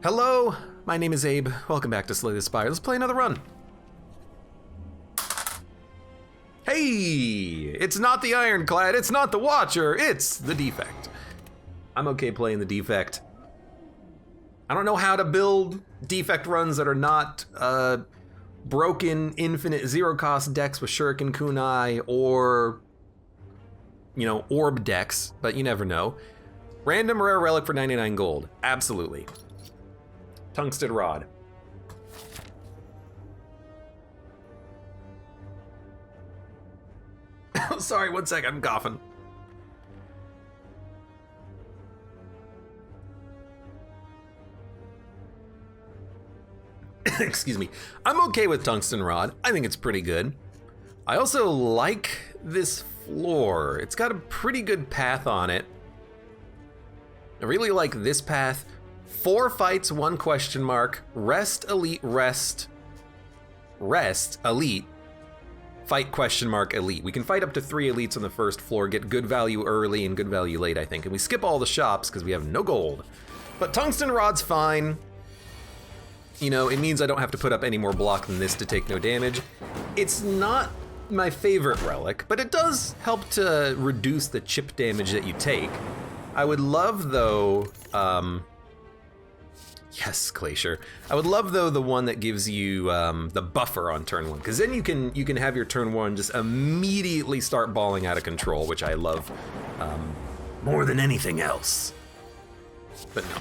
Hello, my name is Abe. Welcome back to Slay the Spire. Let's play another run. Hey, it's not the Ironclad, it's not the Watcher, it's the Defect. I'm okay playing the Defect. I don't know how to build Defect runs that are not broken, infinite, zero-cost decks with Shuriken Kunai or, orb decks, but you never know. Random rare relic for 99 gold, absolutely. Tungsten rod. Sorry, 1 second, I'm coughing. Excuse me. I'm okay with tungsten rod. I think it's pretty good. I also like this floor. It's got a pretty good path on it. I really like this path. 4 fights, 1 question mark. Rest, elite, rest. Rest, elite. Fight, question mark, elite. We can fight up to 3 elites on the first floor, get good value early and good value late, I think. And we skip all the shops because we have no gold. But tungsten rod's fine. It means I don't have to put up any more block than this to take no damage. It's not my favorite relic, but it does help to reduce the chip damage that you take. I would love, though, yes, Glacier. I would love, though, the one that gives you the buffer on turn 1, because then you can have your turn 1 just immediately start balling out of control, which I love more than anything else. But no,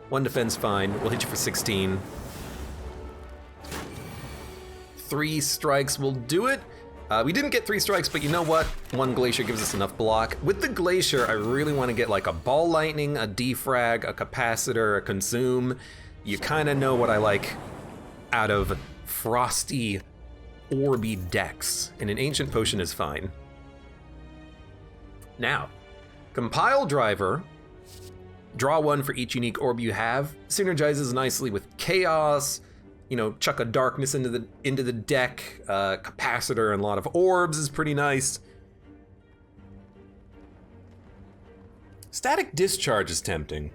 1 defense fine. We'll hit you for 16. 3 strikes will do it. We didn't get 3 strikes, but you know what? 1 Glacier gives us enough block. With the Glacier, I really want to get like a Ball Lightning, a Defrag, a Capacitor, a Consume. You kind of know what I like out of frosty, orby decks, and an Ancient Potion is fine. Now, Compile Driver, draw 1 for each unique orb you have, synergizes nicely with Chaos, chuck a darkness into the deck, Capacitor and a lot of orbs is pretty nice. Static Discharge is tempting.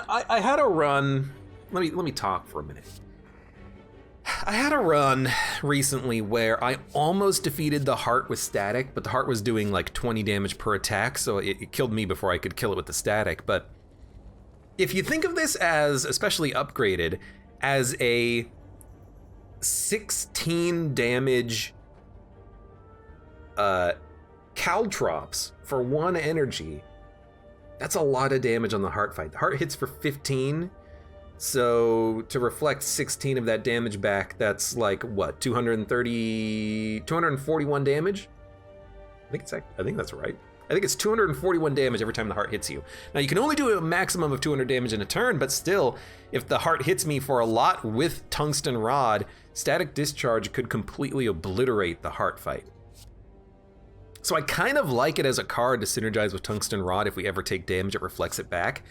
I had a run, let me talk for a minute. I had a run recently where I almost defeated the Heart with Static, but the Heart was doing like 20 damage per attack, so it killed me before I could kill it with the Static. But if you think of this as, especially upgraded, as a 16 damage Caltrops for 1 energy, that's a lot of damage on the Heart fight. The Heart hits for 15, so to reflect 16 of that damage back, that's like what, 241 damage? I think that's right. I think it's 241 damage every time the Heart hits you. Now you can only do a maximum of 200 damage in a turn, but still, if the Heart hits me for a lot with Tungsten Rod, Static Discharge could completely obliterate the Heart fight. So I kind of like it as a card to synergize with Tungsten Rod. If we ever take damage, it reflects it back.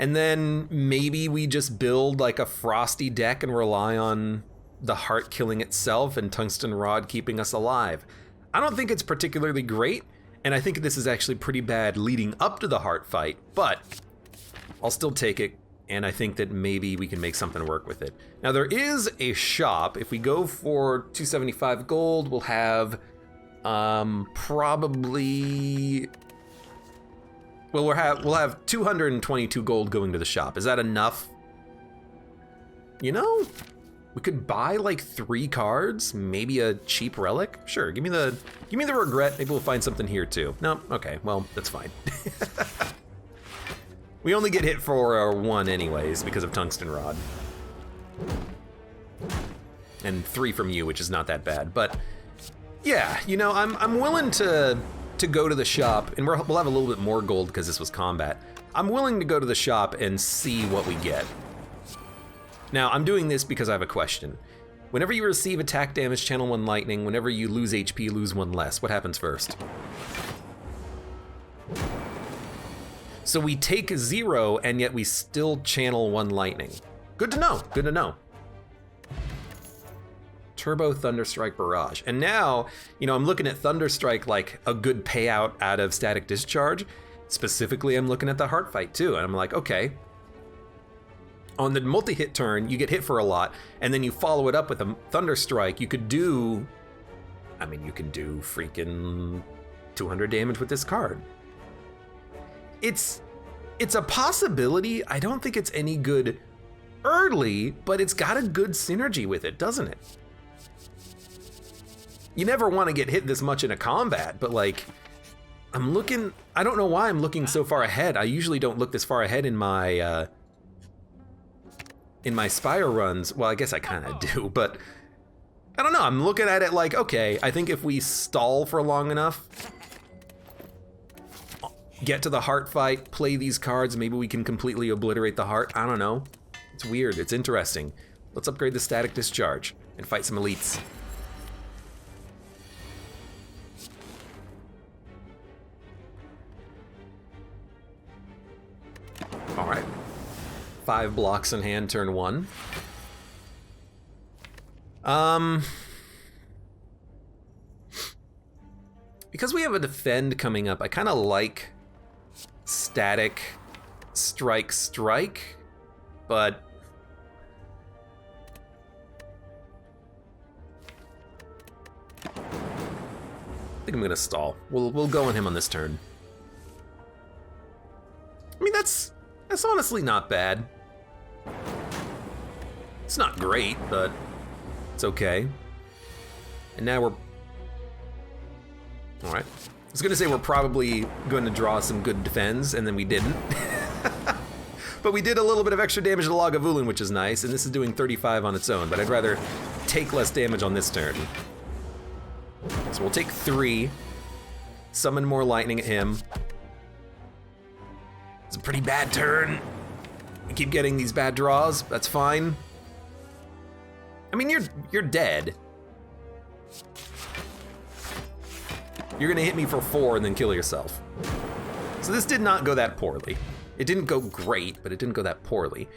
And then maybe we just build like a frosty deck and rely on the Heart killing itself and Tungsten Rod keeping us alive. I don't think it's particularly great, and I think this is actually pretty bad leading up to the Heart fight, but I'll still take it, and I think that maybe we can make something work with it. Now there is a shop. If we go for 275 gold, we'll have probably... Well, we'll have 222 gold going to the shop. Is that enough? We could buy like 3 cards, maybe a cheap relic. Sure, give me the regret. Maybe we'll find something here too. No, okay, well, that's fine. We only get hit for 1 anyways because of Tungsten Rod. And 3 from you, which is not that bad. But yeah, I'm willing to go to the shop, and we'll have a little bit more gold because this was combat. I'm willing to go to the shop and see what we get. Now, I'm doing this because I have a question. Whenever you receive attack damage, channel 1 lightning. Whenever you lose HP, lose 1 less. What happens first? So we take 0, and yet we still channel 1 lightning. Good to know, good to know. Turbo Thunderstrike Barrage. And now, I'm looking at Thunderstrike like a good payout out of Static Discharge. Specifically, I'm looking at the Heart fight too, and I'm like, okay, On the multi-hit turn, you get hit for a lot, and then you follow it up with a Thunder Strike. You could do, I mean, you can do freaking 200 damage with this card. It's a possibility. I don't think it's any good early, but it's got a good synergy with it, doesn't it? You never want to get hit this much in a combat, but like, I'm looking, I don't know why I'm looking so far ahead. I usually don't look this far ahead in my Spire runs. Well, I guess I kind of do, but I don't know. I'm looking at it like, okay, I think if we stall for long enough, get to the heart fight, play these cards, maybe we can completely obliterate the heart. I don't know. It's weird. It's interesting. Let's upgrade the Static Discharge and fight some elites. All right. 5 blocks in hand, turn 1. Because we have a defend coming up, I kind of like static strike, but I think I'm gonna stall. We'll go on him on this turn. I mean, that's honestly not bad. It's not great, but it's okay. And now we're... All right. I was gonna say we're probably going to draw some good defends, and then we didn't. But we did a little bit of extra damage to Lagavulin, which is nice, and this is doing 35 on its own, but I'd rather take less damage on this turn. So we'll take 3, summon more lightning at him. It's a pretty bad turn. We keep getting these bad draws, that's fine. I mean, you're dead. You're gonna hit me for 4 and then kill yourself. So this did not go that poorly. It didn't go great, but it didn't go that poorly.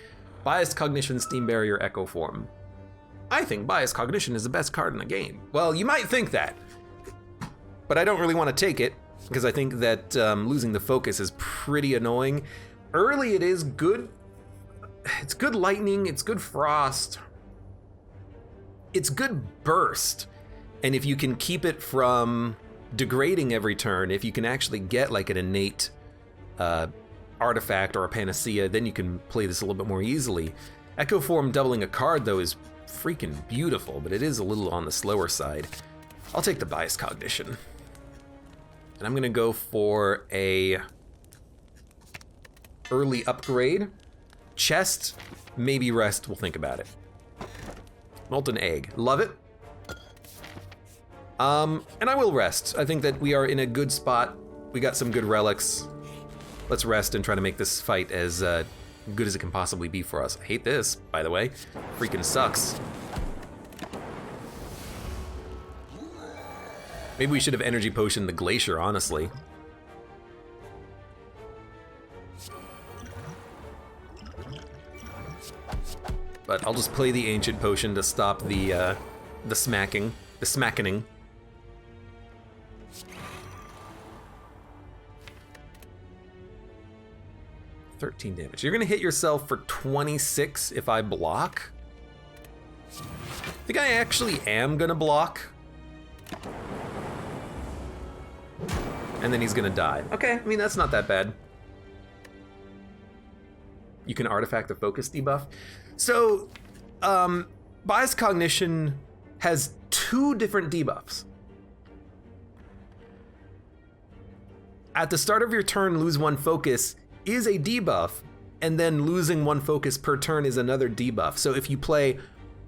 Biased Cognition, Steam Barrier, Echo Form. I think Biased Cognition is the best card in the game. Well, you might think that, but I don't really want to take it because I think that losing the focus is pretty annoying. Early it is good. It's good lightning, it's good frost. It's good burst. And if you can keep it from degrading every turn, if you can actually get like an innate artifact or a panacea, then you can play this a little bit more easily. Echo Form doubling a card though is freaking beautiful, but it is a little on the slower side. I'll take the Biased Cognition. And I'm gonna go for a early upgrade. Chest, maybe rest, we'll think about it. Molten Egg, love it. And I will rest. I think that we are in a good spot. We got some good relics. Let's rest and try to make this fight as good as it can possibly be for us. I hate this, by the way. Freaking sucks. Maybe we should have energy potioned the glacier, honestly. But I'll just play the ancient potion to stop the smackening. 13 damage. You're gonna hit yourself for 26 if I block. I think I actually am gonna block. And then he's gonna die. Okay, I mean, that's not that bad. You can artifact the focus debuff. So, Biased Cognition has 2 different debuffs. At the start of your turn, lose 1 focus is a debuff, and then losing 1 focus per turn is another debuff. So if you play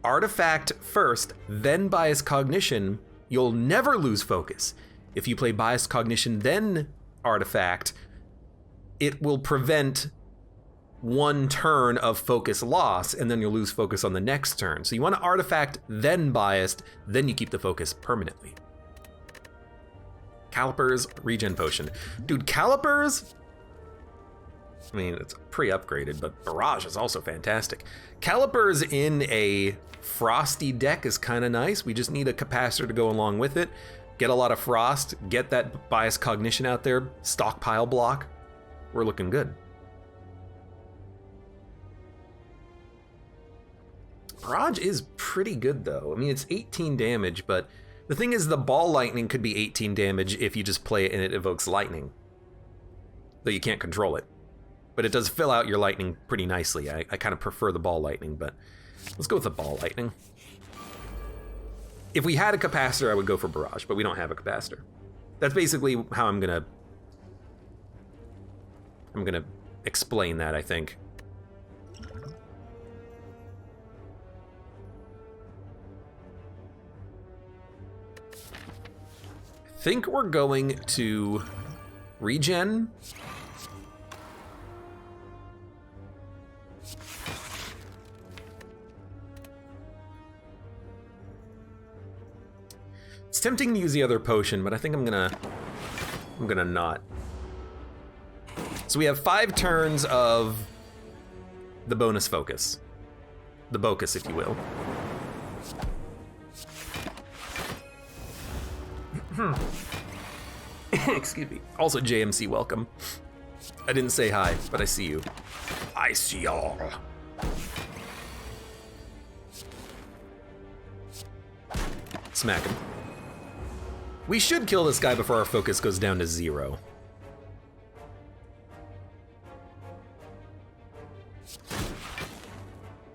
Artifact first, then Biased Cognition, you'll never lose focus. If you play Biased Cognition, then Artifact, it will prevent 1 turn of focus loss, and then you'll lose focus on the next turn. So you want to Artifact, then Biased, then you keep the focus permanently. Calipers, Regen Potion. Dude, Calipers, I mean, it's pre-upgraded, but Barrage is also fantastic. Calipers in a frosty deck is kind of nice. We just need a capacitor to go along with it. Get a lot of frost, get that Biased Cognition out there, stockpile block. We're looking good. Barrage is pretty good, though. I mean, it's 18 damage, but the thing is the ball lightning could be 18 damage if you just play it and it evokes lightning. Though you can't control it. But it does fill out your lightning pretty nicely. I kind of prefer the ball lightning, but let's go with the ball lightning. If we had a capacitor, I would go for barrage, but we don't have a capacitor. That's basically how I'm gonna explain that, I think. I think we're going to regen. It's tempting to use the other potion, but I think I'm gonna not. So we have 5 turns of the bonus focus. The bocus, if you will. Excuse me. Also, JMC, welcome. I didn't say hi, but I see you. I see y'all. Smack him. We should kill this guy before our focus goes down to 0.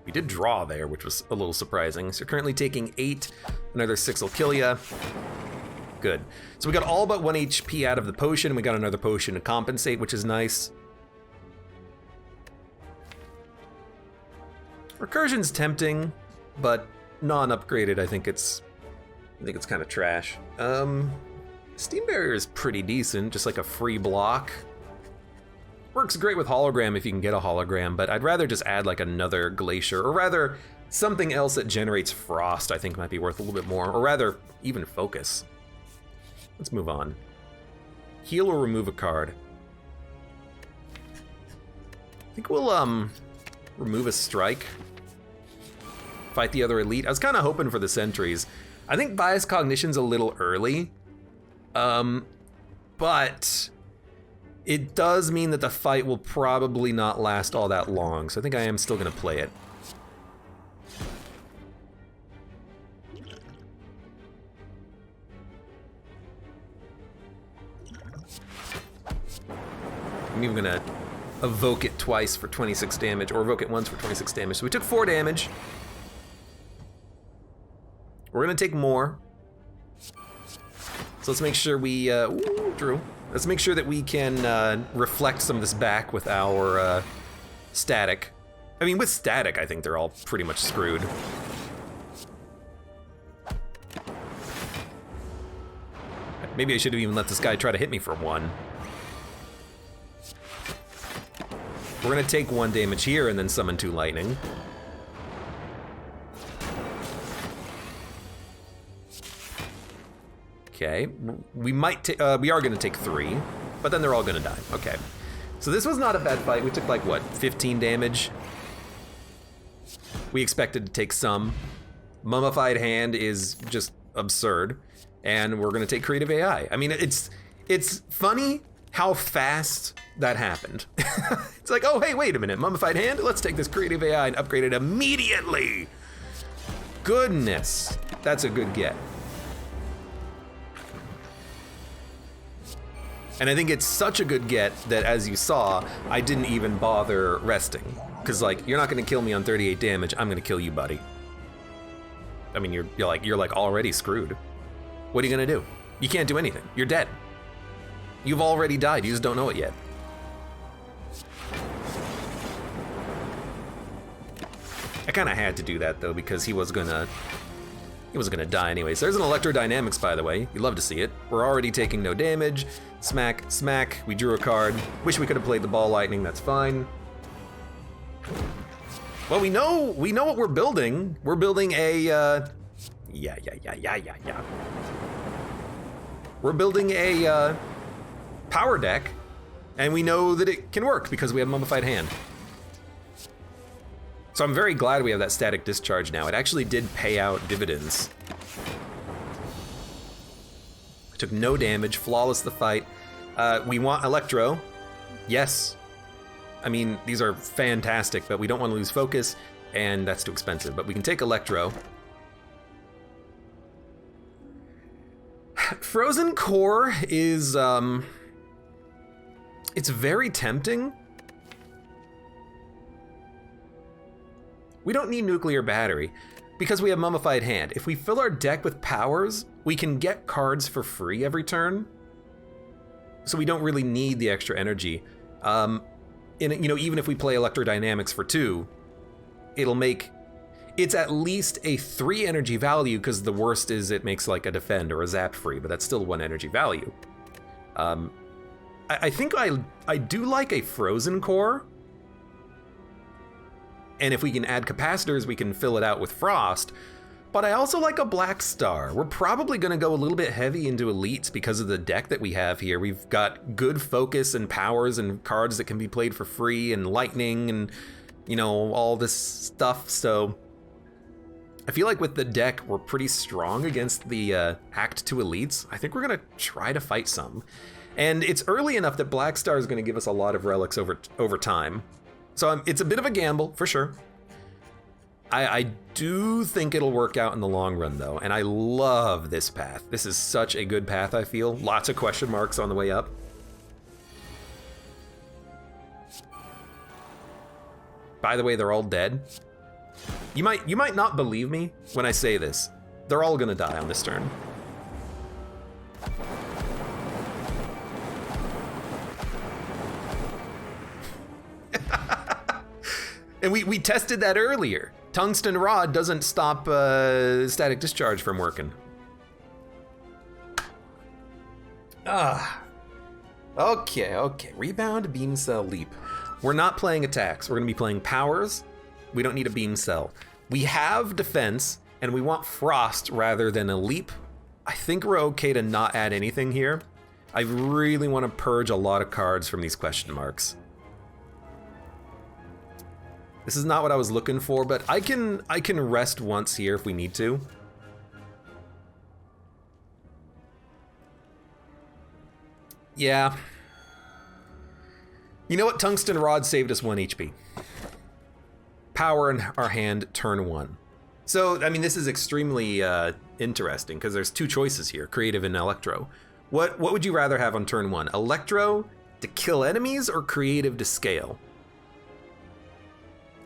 We did draw there, which was a little surprising. So you're currently taking 8. Another 6 will kill ya. Good. So we got all but 1 HP out of the potion, and we got another potion to compensate, which is nice. Recursion's tempting, but non-upgraded. I think it's kind of trash. Steam Barrier is pretty decent, just like a free block. Works great with hologram if you can get a hologram, but I'd rather just add like another glacier, or rather something else that generates frost. I think might be worth a little bit more, or rather even focus. Let's move on. Heal or remove a card. I think we'll remove a strike. Fight the other elite. I was kind of hoping for the sentries. I think Bias Cognition's a little early, but it does mean that the fight will probably not last all that long, so I think I am still gonna play it. I'm even gonna evoke it twice for 26 damage, or evoke it once for 26 damage. So we took 4 damage. We're gonna take more. So let's make sure we, Drew. Let's make sure that we can reflect some of this back with our static. I mean, with static, I think they're all pretty much screwed. Maybe I should have even let this guy try to hit me for 1. We're gonna take 1 damage here and then summon 2 lightning. Okay, we are gonna take 3, but then they're all gonna die. Okay, so this was not a bad fight. We took like, what, 15 damage? We expected to take some. Mummified Hand is just absurd, and we're gonna take Creative AI. I mean, it's funny how fast that happened. It's like, oh, hey, wait a minute, Mummified Hand? Let's take this Creative AI and upgrade it immediately. Goodness, that's a good get. And I think it's such a good get that, as you saw, I didn't even bother resting. Because, like, you're not gonna kill me on 38 damage, I'm gonna kill you, buddy. I mean, you're like already screwed. What are you gonna do? You can't do anything, you're dead. You've already died, you just don't know it yet. I kinda had to do that though, because he was gonna die anyways. There's an Electrodynamics, by the way. You'd love to see it. We're already taking no damage. Smack, smack. We drew a card. Wish we could have played the ball lightning, that's fine. Well, we know what we're building. We're building a, yeah. We're building a, power deck, and we know that it can work because we have Mummified Hand. So I'm very glad we have that static discharge now. It actually did pay out dividends. I took no damage, flawless the fight. We want Electro, yes. I mean, these are fantastic, but we don't want to lose focus. and that's too expensive, but we can take Electro. Frozen Core is, it's very tempting. We don't need Nuclear Battery because we have Mummified Hand. If we fill our deck with powers, we can get cards for free every turn. So we don't really need the extra energy. Even if we play Electrodynamics for 2, it's at least a 3 energy value, because the worst is it makes like a defend or a zap free, but that's still 1 energy value. I think I do like a Frozen Core. And if we can add capacitors, we can fill it out with Frost. But I also like a Black Star. We're probably going to go a little bit heavy into elites because of the deck that we have here. We've got good focus and powers and cards that can be played for free and lightning and, all this stuff. So I feel like with the deck, we're pretty strong against the Act 2 elites. I think we're going to try to fight some. And it's early enough that Black Star is going to give us a lot of relics over time. So it's a bit of a gamble, for sure. I do think it'll work out in the long run, though, and I love this path. This is such a good path, I feel. Lots of question marks on the way up. By the way, they're all dead. You might not believe me when I say this. They're all gonna die on this turn. And we tested that earlier. Tungsten Rod doesn't stop static discharge from working. Okay. Rebound, Beam Cell, Leap. We're not playing attacks. We're gonna be playing powers. We don't need a Beam Cell. We have defense, and we want Frost rather than a Leap. I think we're okay to not add anything here. I really want to purge a lot of cards from these question marks. This is not what I was looking for, but I can rest once here if we need to. Yeah. You know what? Tungsten Rod saved us 1 HP. Power in our hand, turn 1. So, I mean, this is extremely interesting because there's 2 choices here, creative and electro. What would you rather have on turn 1? Electro to kill enemies or creative to scale?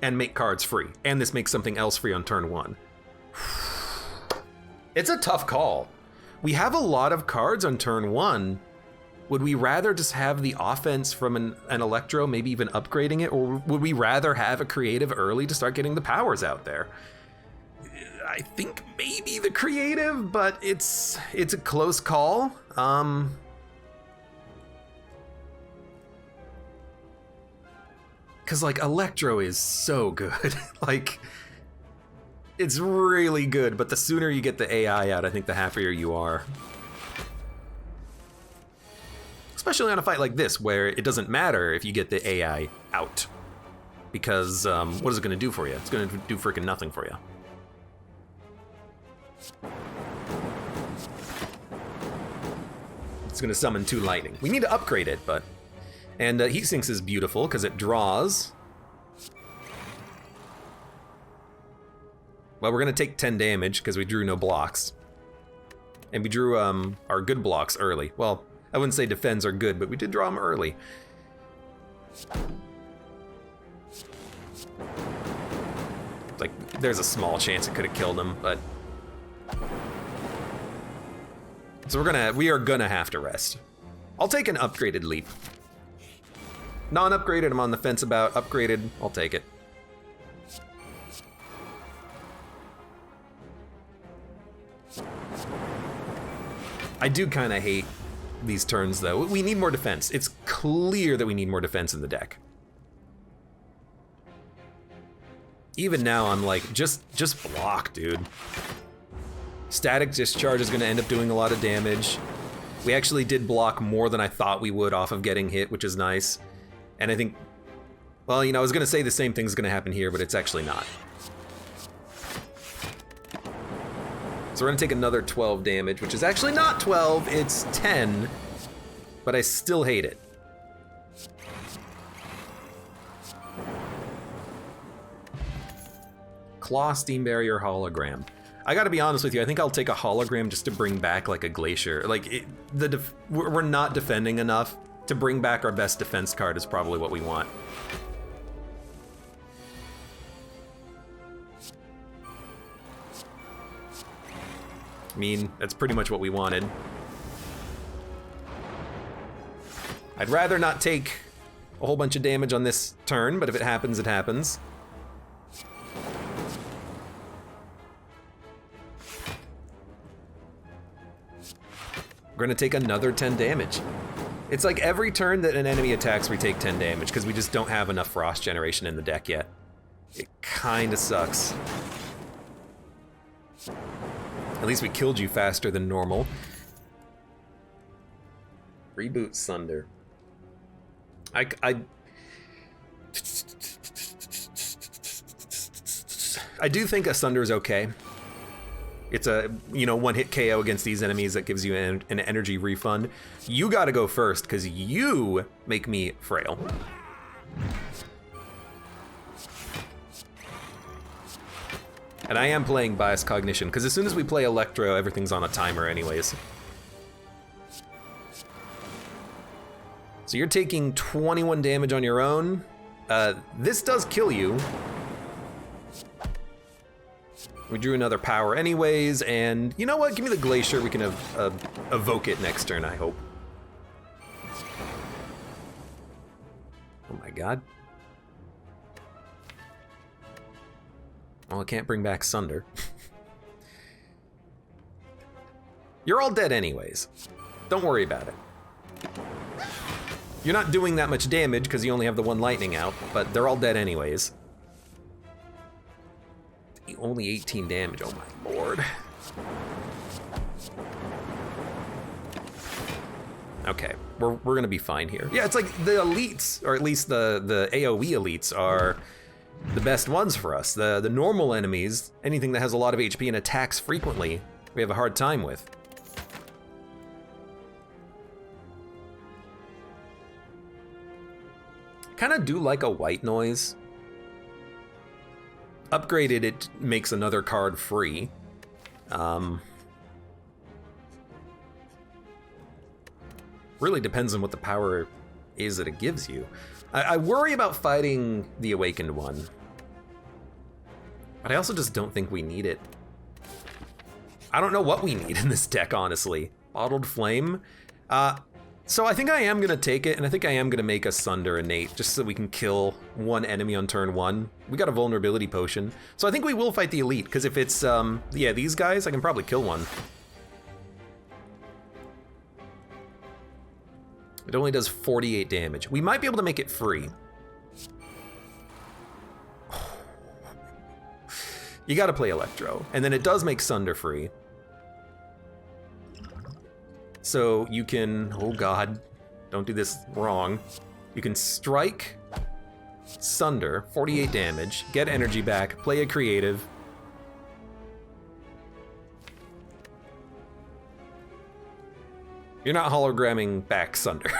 And make cards free. And this makes something else free on turn 1. It's a tough call. We have a lot of cards on turn 1. Would we rather just have the offense from an electro, maybe even upgrading it? Or would we rather have a creative early to start getting the powers out there? I think maybe the creative, but it's a close call. Because, like, Electro is so good. Like, it's really good, but the sooner you get the AI out, I think the happier you are. Especially on a fight like this, where it doesn't matter if you get the AI out. Because, what is it going to do for you? It's going to do freaking nothing for you. It's going to summon 2 lightning. We need to upgrade it, but... And Heat Sinks is beautiful because it draws. Well, we're going to take 10 damage because we drew no blocks. And we drew our good blocks early. Well, I wouldn't say defends are good, but we did draw them early. Like, there's a small chance it could have killed him, but... So we are gonna have to rest. I'll take an upgraded Leap. Non-upgraded, I'm on the fence about. Upgraded, I'll take it. I do kind of hate these turns, though. We need more defense. It's clear that we need more defense in the deck. Even now, I'm like, just block, dude. Static Discharge is going to end up doing a lot of damage. We actually did block more than I thought we would off of getting hit, which is nice. And I think, well, you know, I was going to say the same thing's going to happen here, but it's actually not. So we're going to take another 12 damage, which is actually not 12, it's 10, but I still hate it. Claw, Steam Barrier, Hologram. I gotta be honest with you, I think I'll take a Hologram just to bring back like a Glacier. Like, we're not defending enough. To bring back our best defense card is probably what we want. I mean, that's pretty much what we wanted. I'd rather not take a whole bunch of damage on this turn, but if it happens, it happens. We're gonna take another 10 damage. It's like every turn that an enemy attacks, we take 10 damage because we just don't have enough frost generation in the deck yet. It kinda sucks. At least we killed you faster than normal. Reboot Sunder. I do think a Sunder is okay. It's a, you know, one-hit KO against these enemies that gives you an energy refund. You gotta go first, because you make me frail. And I am playing Bias Cognition, because as soon as we play Electro, everything's on a timer anyways. So you're taking 21 damage on your own. This does kill you. We drew another power anyways, and you know what? Give me the Glacier. We can evoke it next turn, I hope. Oh my god. Well, I can't bring back Sunder. You're all dead anyways. Don't worry about it. You're not doing that much damage because you only have the one lightning out, but they're all dead anyways. Only 18 damage, oh my lord. Okay, we're gonna be fine here. Yeah, it's like the elites, or at least the AoE elites are the best ones for us. The normal enemies, anything that has a lot of HP and attacks frequently, we have a hard time with. Kinda do like a white noise. Upgraded, it makes another card free. Really depends on what the power is that it gives you. I worry about fighting the Awakened one, but I also just don't think we need it. I don't know what we need in this deck, honestly. Bottled Flame. So I think I am gonna take it, and I think I am gonna make a Sunder innate, just so we can kill one enemy on turn one. We got a vulnerability potion. So I think we will fight the elite, because if it's, yeah, these guys, I can probably kill one. It only does 48 damage. We might be able to make it free. You gotta play Electro, and then it does make Sunder free. So you can, oh god, don't do this wrong. You can strike, Sunder, 48 damage, get energy back, play a creative. You're not hologramming back Sunder.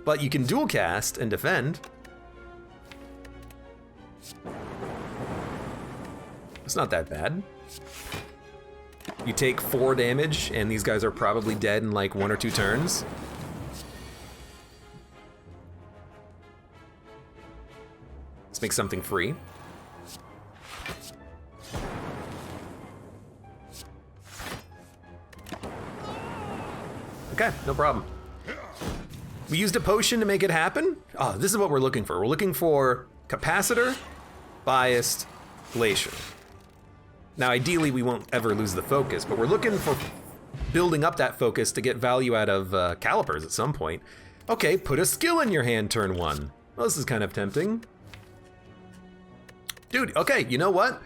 But you can dual cast and defend. It's not that bad. You take 4 damage, and these guys are probably dead in like 1 or 2 turns. Let's make something free. Okay, no problem. We used a potion to make it happen. Oh, this is what we're looking for. We're looking for Capacitor, Biased, Glacier. Now, ideally, we won't ever lose the focus, but we're looking for building up that focus to get value out of Calipers at some point. Okay, put a skill in your hand turn 1. Well, this is kind of tempting. Dude, okay, you know what?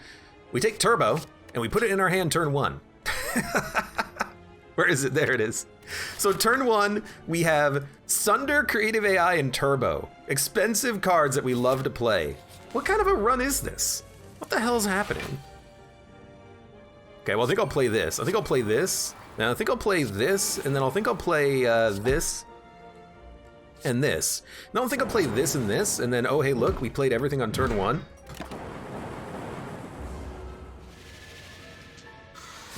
We take Turbo, and we put it in our hand turn 1. Where is it? There it is. So turn 1, we have Sunder, Creative AI, and Turbo. Expensive cards that we love to play. What kind of a run is this? What the hell is happening? Okay, well, I think I'll play this. I think I'll play this. Now, I think I'll play this, and then I think I'll play this and this. Now, I think I'll play this and this, and then, oh, hey, look, we played everything on turn 1.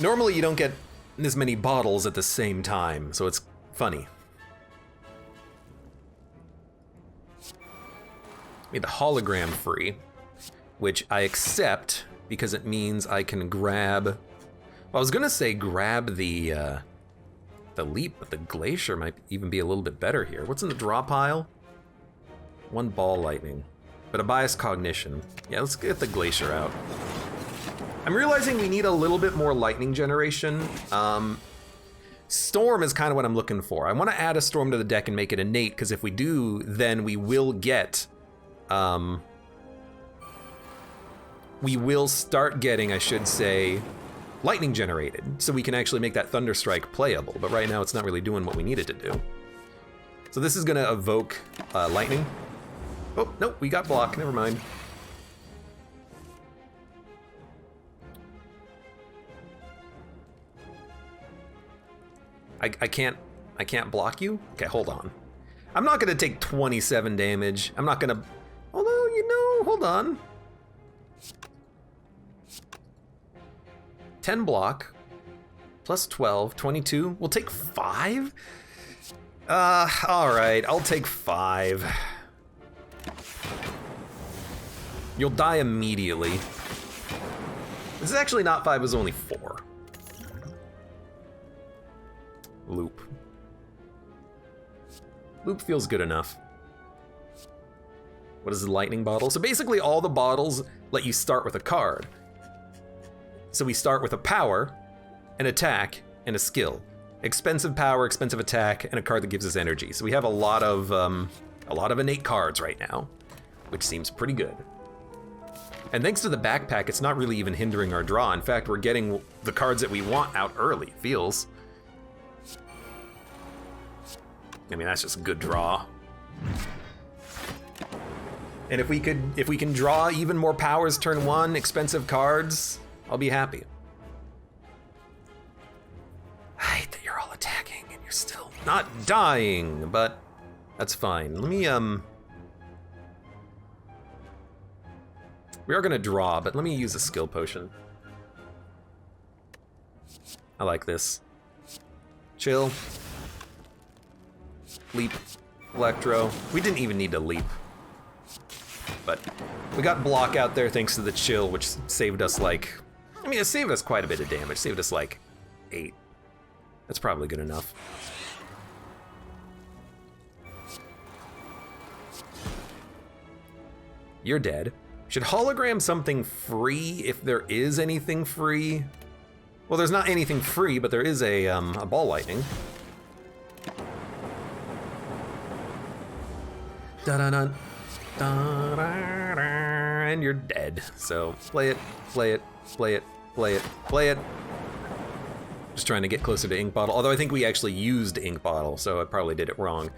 Normally you don't get this many bottles at the same time, so it's funny. Made the hologram free, which I accept because it means I can grab. Well, I was gonna say grab the leap, but the glacier might even be a little bit better here. What's in the draw pile? 1 ball lightning, but a biased cognition. Yeah, let's get the glacier out. I'm realizing we need a little bit more lightning generation. Storm is kind of what I'm looking for. I want to add a storm to the deck and make it innate, because if we do, then we will get, we will start getting, I should say, lightning generated, so we can actually make that Thunderstrike playable, but right now it's not really doing what we need it to do. So this is gonna evoke lightning. Oh, nope, we got block, never mind. I can't block you? Okay, hold on. I'm not gonna take 27 damage. I'm not gonna, although, you know, hold on. 10 block, plus 12, 22. We'll take 5? All right, I'll take 5. You'll die immediately. This is actually not 5, it was only 4. Loop. Loop feels good enough. What is the lightning bottle? So basically all the bottles let you start with a card. So we start with a power, an attack, and a skill. Expensive power, expensive attack, and a card that gives us energy. So we have a lot of innate cards right now, which seems pretty good. And thanks to the backpack, it's not really even hindering our draw. In fact, we're getting the cards that we want out early, it feels. I mean, that's just a good draw. And if we can draw even more powers turn 1, expensive cards, I'll be happy. I hate that you're all attacking and you're still not dying, but that's fine. Let me, we are gonna draw, but let me use a skill potion. I like this. Chill. Leap. Electro. We didn't even need to leap. But we got block out there thanks to the chill, which saved us like, I mean, it saved us quite a bit of damage. Saved us like 8. That's probably good enough. You're dead. Should hologram something free if there is anything free? Well, there's not anything free, but there is a ball lightning. Da-da-da. Da-da-da. And you're dead. So play it, play it, play it, play it, play it. Just trying to get closer to Ink Bottle, although I think we actually used Ink Bottle, so I probably did it wrong.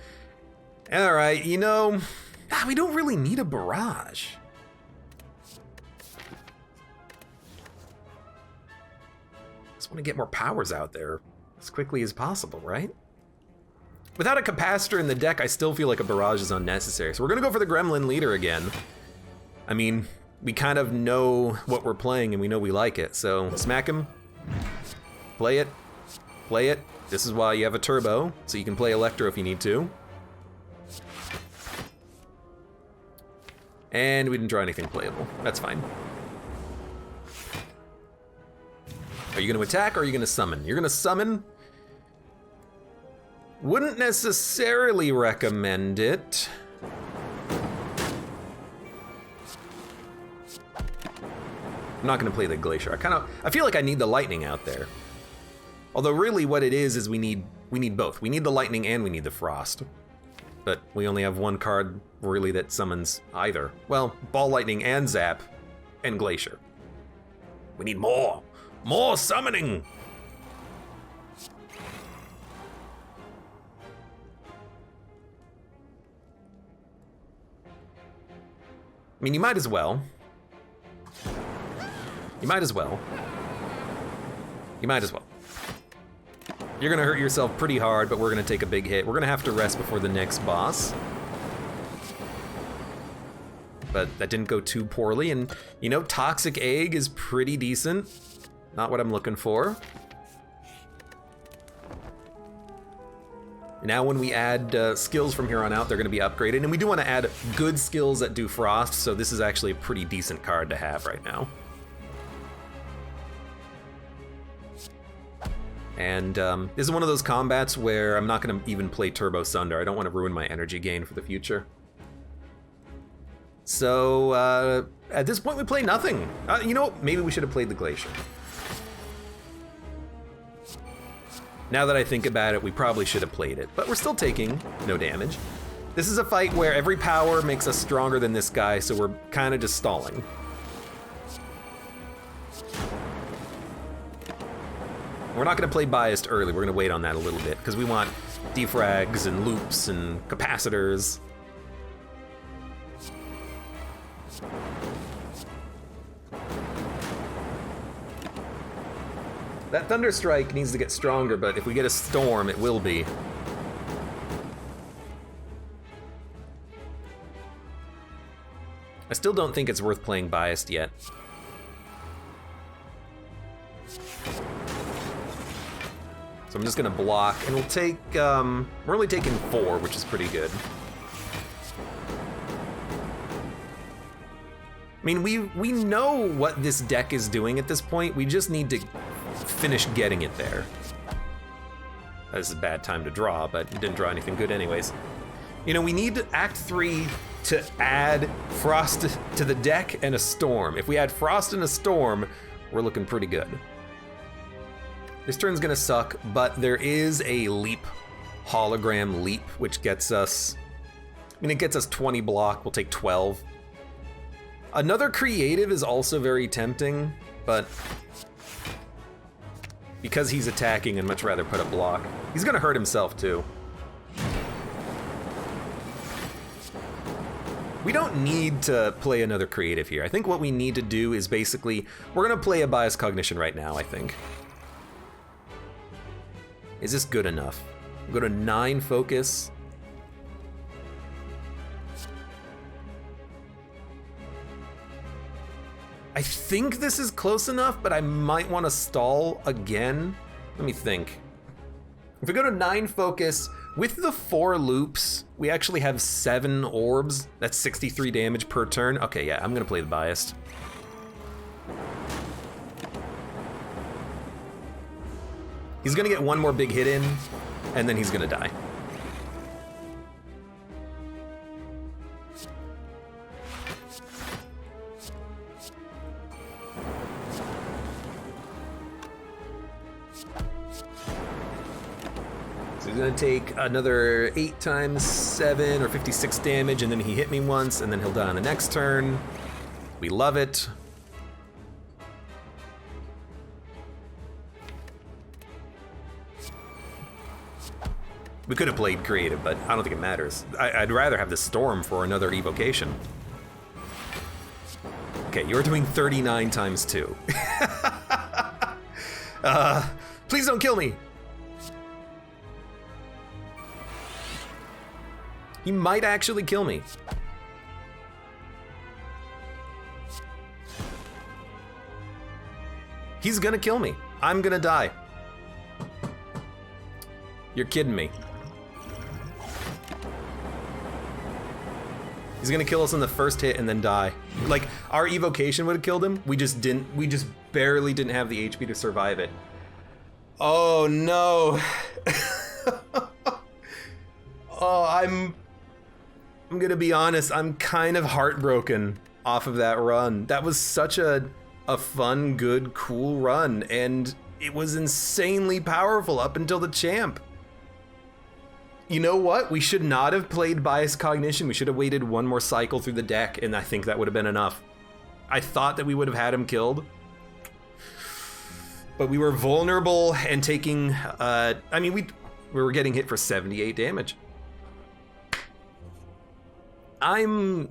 All right, you know, we don't really need a barrage. Just want to get more powers out there as quickly as possible, right? Without a capacitor in the deck, I still feel like a barrage is unnecessary. So we're gonna go for the Gremlin Leader again. I mean, we kind of know what we're playing and we know we like it, so smack him. Play it, play it. This is why you have a turbo, so you can play Electro if you need to. And we didn't draw anything playable, that's fine. Are you gonna attack or are you gonna summon? You're gonna summon? Wouldn't necessarily recommend it. I'm not gonna play the Glacier. I feel like I need the lightning out there. Although really what it is we need both. We need the lightning and we need the frost. But we only have one card really that summons either. Well, ball lightning and zap and Glacier. We need more summoning. I mean, you might as well. You might as well. You might as well. You're gonna hurt yourself pretty hard, but we're gonna take a big hit. We're gonna have to rest before the next boss. But that didn't go too poorly, and you know, Toxic Egg is pretty decent. Not what I'm looking for. Now when we add skills from here on out, they're going to be upgraded. And we do want to add good skills that do frost, so this is actually a pretty decent card to have right now. And this is one of those combats where I'm not going to even play Turbo Sunder. I don't want to ruin my energy gain for the future. So at this point we play nothing. You know what? Maybe we should have played the Glacier. Now that I think about it, we probably should have played it, but we're still taking no damage. This is a fight where every power makes us stronger than this guy, so we're kind of just stalling. We're not going to play biased early. We're going to wait on that a little bit because we want defrags and loops and capacitors. That Thunder Strike needs to get stronger, but if we get a Storm, it will be. I still don't think it's worth playing biased yet. So I'm just gonna block, and we'll take, we're only taking 4, which is pretty good. I mean, we know what this deck is doing at this point, we just need to finish getting it there. This is a bad time to draw, but it didn't draw anything good anyways. You know, we need Act 3 to add Frost to the deck and a Storm. If we add Frost and a Storm, we're looking pretty good. This turn's gonna suck, but there is a leap, hologram leap, which gets us, I mean, it gets us 20 block, we'll take 12. Another creative is also very tempting, but because he's attacking, I'd much rather put a block. He's gonna hurt himself too. We don't need to play another creative here. I think what we need to do is basically, we're gonna play a Bias Cognition right now, I think. Is this good enough? Go to 9 focus. I think this is close enough, but I might want to stall again. Let me think. If we go to 9 focus, with the 4 loops, we actually have 7 orbs. That's 63 damage per turn. Okay, yeah, I'm gonna play the biased. He's gonna get 1 more big hit in, and then he's gonna die. So he's gonna take another 8 times 7 or 56 damage, and then he hit me once, and then he'll die on the next turn. We love it. We could have played creative, but I don't think it matters. I'd rather have the Storm for another evocation. Okay, you're doing 39 times 2. Please don't kill me. He might actually kill me. He's gonna kill me. I'm gonna die. You're kidding me. He's gonna kill us on the first hit and then die. Like, our evocation would have killed him. We just barely didn't have the HP to survive it. Oh no. Oh, I'm gonna be honest, I'm kind of heartbroken off of that run. That was such a fun, good, cool run, and it was insanely powerful up until the champ. You know what? We should not have played Bias Cognition. We should have waited 1 more cycle through the deck, and I think that would have been enough. I thought that we would have had him killed, but we were vulnerable and taking, I mean, we were getting hit for 78 damage. I'm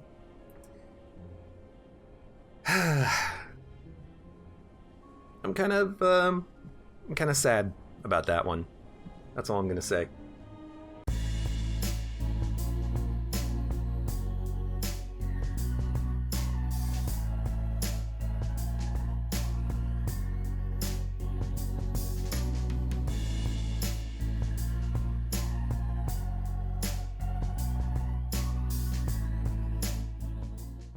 kind of sad about that one. That's all I'm gonna say.